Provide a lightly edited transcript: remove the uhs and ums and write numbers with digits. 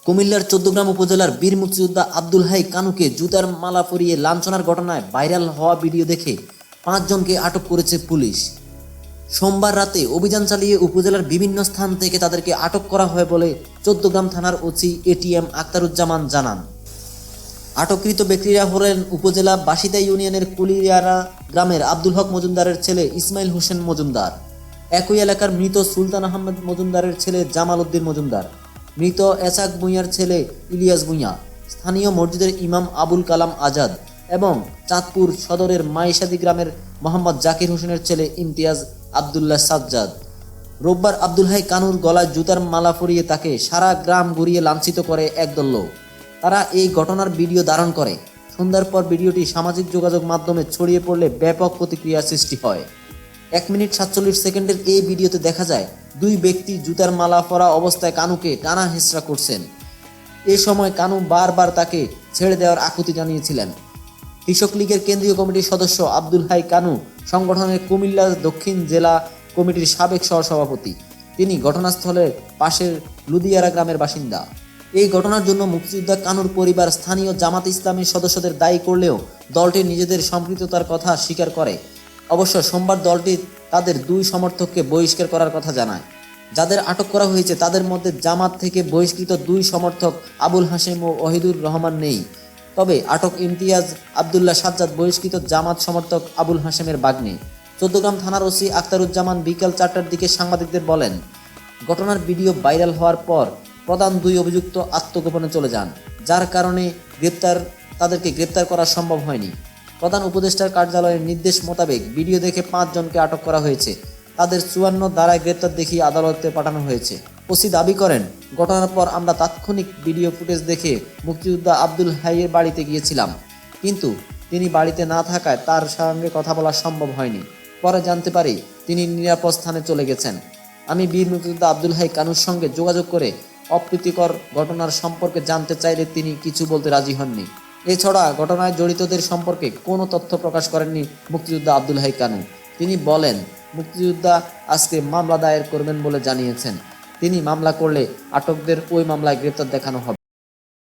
কুমিল্লার চৌদ্দগ্রাম উপজেলার বীর মুক্তিযোদ্ধা আব্দুল হাই কানুকে জুতার মালা পরিয়ে লাঞ্ছনার ঘটনায় ভাইরাল হওয়া ভিডিও দেখে ৫ জনকে আটক করেছে পুলিশ। সোমবার রাতে অভিযান চালিয়ে উপজেলার বিভিন্ন স্থান থেকে তাদেরকে আটক করা হয় বলে চৌদ্দগ্রাম থানার ওসি এটিএম আখতারুজ্জামান জানান। আটককৃত ব্যক্তিরা হলেন উপজেলা বাসিদা ইউনিয়নের কুলিয়ারা গ্রামের আব্দুল হক মজুমদারের ছেলে ইসমাইল হোসেন মজুমদার, একই এলাকার মৃত সুলতান আহমেদ মজুমদারের ছেলে জামাল উদ্দিন মজুমদার, মৃত এসাক ভূঁইয়ার ছেলে ইলিয়াস ভূঁইয়া, স্থানীয় মসজিদের ইমাম আবুল কালাম আজাদ এবং চাঁদপুর সদরের মাইশাদি গ্রামের মোহাম্মদ জাকির হোসেনের ছেলে ইমতিয়াজ আবদুল্লাহ সাজ্জাদ। রোববার আব্দুল হাই কানুর গলায় জুতার মালা পরিয়ে তাকে সারা গ্রাম ঘুরিয়ে লাঞ্ছিত করে একদল লোক। তারা এই ঘটনার ভিডিও ধারণ করে। সন্ধ্যার পর ভিডিওটি সামাজিক যোগাযোগ মাধ্যমে ছড়িয়ে পড়লে ব্যাপক প্রতিক্রিয়া সৃষ্টি হয়। 1 মিনিট 47 সেকেন্ডের এই ভিডিওতে দেখা যায় দুই ব্যক্তি জুতার মালা পরা অবস্থায় কানুকে টানা হেঁচড়া করছেন। এ সময় কানু বারবার তাকে ছেড়ে দেওয়ার আকুতি জানিয়েছিলেন। কৃষক লীগের কেন্দ্রীয় কমিটির সদস্য আব্দুল হাই কানু সংগঠনের কুমিল্লা দক্ষিণ জেলা কমিটির সাবেক সহসভাপতি। তিনি ঘটনাস্থলের পাশের লুদিয়ারা গ্রামের বাসিন্দা। এই ঘটনার জন্য মুক্তিযোদ্ধা কানুর পরিবার স্থানীয় জামাত ইসলামীর সদস্যদের দায়ী করলেও দলটি নিজেদের সম্পৃক্ততার কথা স্বীকার করে। অবশ্য সোমবার দলটি তাদের 2 সমর্থককে বহিষ্কার করার কথা জানায়। যাদের আটক করা হয়েছে তাদের মধ্যে জামাত থেকে বহিষ্কৃত 2 সমর্থক আবুল হাশেম ও ওহিদুর রহমান নেই। তবে আটক ইমতিয়াজ আবদুল্লাহ সাজ্জাদ বহিষ্কৃত জামাত সমর্থক আবুল হাশেমের ভাগ্নে। চৌদ্দগ্রাম থানার ওসি আখতারুজ্জামান বিকাল 4টার দিকে সাংবাদিকদের বলেন, ঘটনার ভিডিও ভাইরাল হওয়ার পর প্রধান 2 অভিযুক্ত আত্মগোপনে চলে যান, যার কারণে তাদেরকে গ্রেপ্তার করা সম্ভব হয়নি। প্রধান উপদেষ্টার কার্যালয়ের নির্দেশ মোতাবেক ভিডিও দেখে 5 জনকে আটক করা হয়েছে। তাদের 54 ধারায় গ্রেপ্তার দেখিয়ে আদালতে পাঠানো হয়েছে। ওসি দাবি করেন, ঘটনার পর আমরা তাৎক্ষণিক ভিডিও ফুটেজ দেখে মুক্তিযোদ্ধা আব্দুল হাইয়ের বাড়িতে গিয়েছিলাম, কিন্তু তিনি বাড়িতে না থাকায় তার সঙ্গে কথা বলা সম্ভব হয়নি। পরে জানতে পারি তিনি নিরাপদ স্থানে চলে গেছেন। আমি বীর মুক্তিযোদ্ধা আব্দুল হাই কানুর সঙ্গে যোগাযোগ করে অপ্রীতিকর ঘটনার সম্পর্কে জানতে চাইলে তিনি কিছু বলতে রাজি হননি। এছাড়া ঘটনায় জড়িতদের সম্পর্কে কোনো তথ্য প্রকাশ করেননি মুক্তিযোদ্ধা আব্দুল হাই কানু। তিনি বলেন, মুক্তিযোদ্ধা আজকে মামলা দায়ের করবেন বলে জানিয়েছেন। তিনি মামলা করলে আটকদের ওই মামলায় গ্রেপ্তার দেখানো হবে।